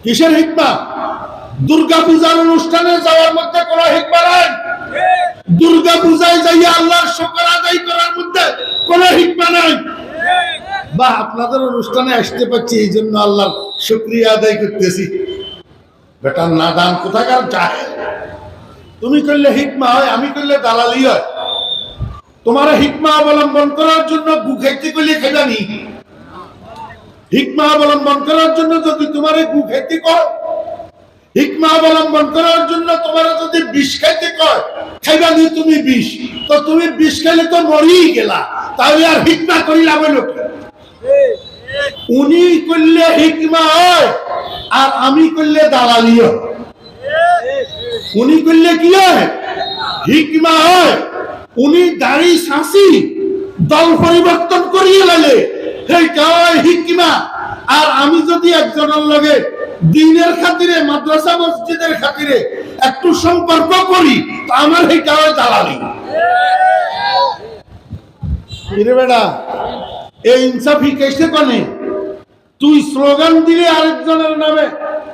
কিসের হিকমা? দুর্গা পূজার অনুষ্ঠানে যাওয়ার মধ্যে কোনো হিকমা নাই। দুর্গা পূজায় যাইয়া আল্লাহর শুকর আদায় করার মধ্যে কোনো হিকমা নাই। বা আপনাদের অনুষ্ঠানে আসতে পারছি এই জন্য আল্লাহর শুকরিয়া আদায় করতেছি। বেটা নাদান কোথাকার যায়। তুমি করলে হিকমা হয়, আমি করলে দালালি হয়। তোমার হিকমা অবলম্বন করার জন্য গু খাইতে করলে খেলানি। হিকমা অবলম্বন করার জন্য যদি তোমার গু খাইতে কয়, হিকমা অবলম্বন করার জন্য তোমার যদি বিষ খাইতে কয়, খাইবানি তুমি বিষ, তো তুমি বিষ খাইলে তো মরিই গেলা, তাহলে আর হিকমা করি লাভ হইল কি? উনি করলে হিকমা হয় আর আমি করলে দালালি হয়। উনি করলে কি হয়? হিকমা হয়। উনি দাড়ি শাসি দল পরিবর্তন করিয়ে লালে সেইটা হয় হিকমা। আর আমি যদি একজনের লগে দিনের খাতিরে, মাদ্রাসা মসজিদের খাতিরে একটু সম্পর্ক করি, তো আমার সেইটা হয় দালালি। বেটা এই ইনসাফি কেসে কনে তুই স্লোগান দিলে আরেকজনের নামে,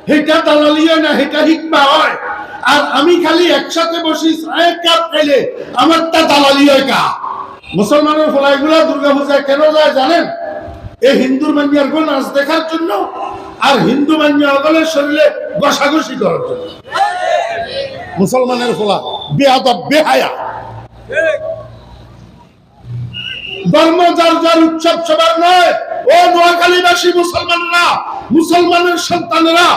সেটা দালালি হয় না, সেটা হিকমা হয়। আর আমি খালি একসাথে বসি চায়ের কাপ খাইলে আমারটা দালালি হয় কা? মুসলমানের ফলাইগুলা দুর্গাপূজায় কেন যায় জানেন? এই হিন্দুর মানিয়ার গো নাচ দেখার জন্য, আর হিন্দু মানিয়া হগলের শরীরে ঘষাঘষি করার জন্য। মুসলমানের ফলা বেয়াদব বেহায়া। ধর্ম যার যার উৎসব সবার নয়। ও নোয়াখালীবাসী মুসলমানরা, মুসলমানের সন্তানেরা,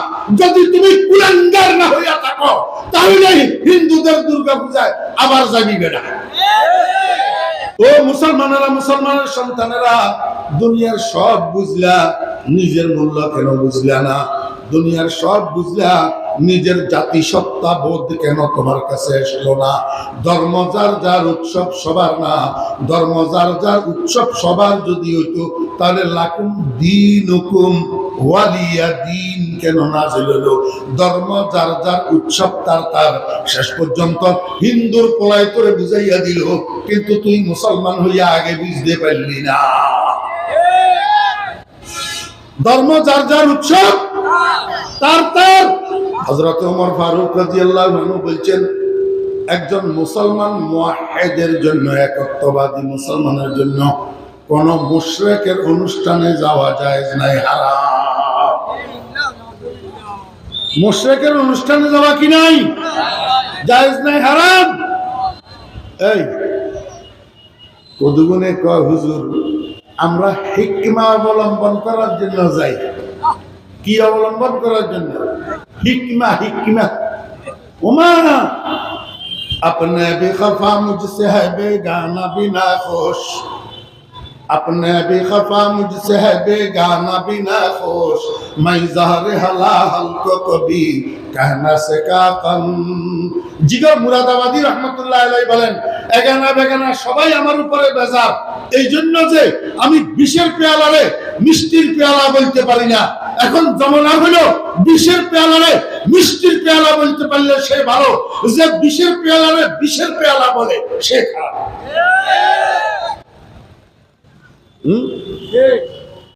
যদি তুমি কুলাঙ্গার না হইয়া থাকো তাহলে হিন্দুদের দুর্গা পূজায় আবার যাবিবে না। ও মুসলমানেরা, মুসলমানের সন্তানেরা, দুনিয়ার সব বুঝলা, নিজের মূল্য কেন বুঝলা না? দুনিয়ার সব বুঝলা, নিজের জাতিসত্তা বোধ কেন তোমার কাছে আসলো না? ধর্ম যার যার উৎসব সবার না। ধর্ম যার যার উৎসব সবার যদি হইতো তাহলে লাকুম দীনুকুম ওয়ালিয়া দিন কেন নাযিল হলো? ধর্ম যার যার উৎসব তার তার, শেষ পর্যন্ত হিন্দুর পোলাই করে বুঝাইয়া দিল, কিন্তু তুই মুসলমান হইয়া আগে বুঝতে পারলি না। ধর্ম যার যার উৎসব তার তার। হযরত ওমর ফারুক রাদিয়াল্লাহু আনহু বলছেন, একজন মুসলমান মুওয়াহহিদের জন্য, একত্ববাদী মুসলমানের জন্য কোন মুশরিকের অনুষ্ঠানে যাওয়া জায়েজ নাই, হারাম। মুশরিকের অনুষ্ঠানে যাওয়া কি নাই? জায়েজ নাই, হারাম। এই কদুগুনে কয়, হুজুর আমরা হিকমা অবলম্বন করার জন্য যাই। কি অবলম্বন করার জন্য? हिकमा हिकमा उमा अपने भी खफा मुझसे है बेगाना बिना खुश, अपने भी खफा मुझसे है बेगाना बिना खुश, मैं ज़हर हलाहल को कभी कहना सका कम। जिगर मुरादाबादी रहमतुल्लाह अलैहि বলেন, এগানা বেগানা সবাই আমার উপরে বেজার, এই জন্য যে আমি বিষের পেয়ালারে মিষ্টির পেয়ালা বলতে পারি না। এখন জমানা হলো বিষের পেয়ালারে মিষ্টির পেয়ালা বলতে পারলে সে ভালো, যে বিষের পেয়ালারে বিষের পেয়ালা বলে সে খারাপ।